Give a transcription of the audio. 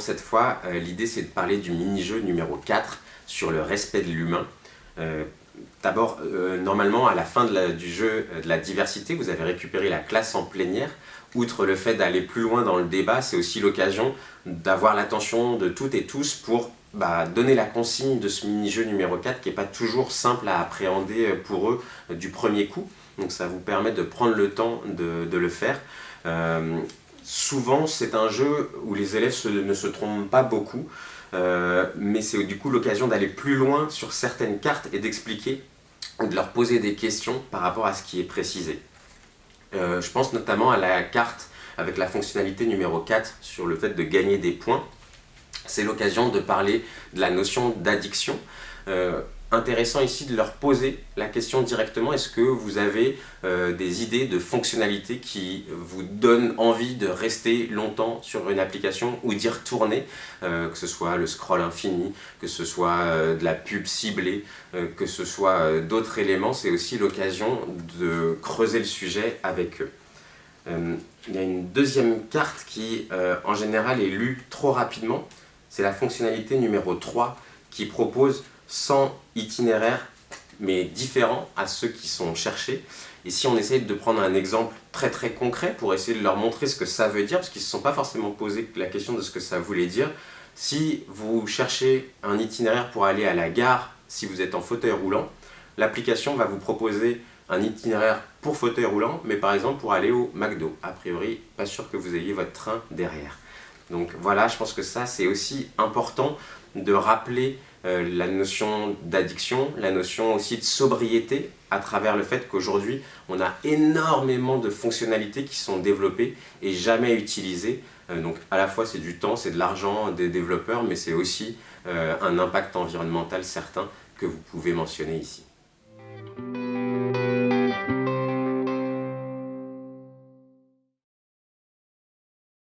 cette fois, l'idée c'est de parler du mini-jeu numéro 4 sur le respect de l'humain. D'abord, normalement, à la fin du jeu de la diversité, vous avez récupéré la classe en plénière. Outre le fait d'aller plus loin dans le débat, c'est aussi l'occasion d'avoir l'attention de toutes et tous pour donner la consigne de ce mini-jeu numéro 4 qui n'est pas toujours simple à appréhender pour eux du premier coup. Donc ça vous permet de prendre le temps de le faire. Souvent, c'est un jeu où les élèves ne se trompent pas beaucoup, mais c'est du coup l'occasion d'aller plus loin sur certaines cartes et d'expliquer ou de leur poser des questions par rapport à ce qui est précisé. Je pense notamment à la carte avec la fonctionnalité numéro 4 sur le fait de gagner des points. C'est l'occasion de parler de la notion d'addiction. Intéressant ici de leur poser la question directement, est-ce que vous avez des idées de fonctionnalités qui vous donnent envie de rester longtemps sur une application ou d'y retourner, que ce soit le scroll infini, que ce soit de la pub ciblée, que ce soit d'autres éléments. C'est aussi l'occasion de creuser le sujet avec eux. Il y a une deuxième carte qui en général est lue trop rapidement, c'est la fonctionnalité numéro 3 qui propose 100 itinéraires mais différents à ceux qui sont cherchés. Et si on essaye de prendre un exemple très très concret pour essayer de leur montrer ce que ça veut dire, parce qu'ils ne se sont pas forcément posé la question de ce que ça voulait dire, si vous cherchez un itinéraire pour aller à la gare, si vous êtes en fauteuil roulant, l'application va vous proposer un itinéraire pour fauteuil roulant, mais par exemple pour aller au McDo. A priori, pas sûr que vous ayez votre train derrière. Donc voilà, je pense que ça c'est aussi important de rappeler la notion d'addiction, la notion aussi de sobriété à travers le fait qu'aujourd'hui on a énormément de fonctionnalités qui sont développées et jamais utilisées. Donc à la fois c'est du temps, c'est de l'argent des développeurs, mais c'est aussi un impact environnemental certain que vous pouvez mentionner ici.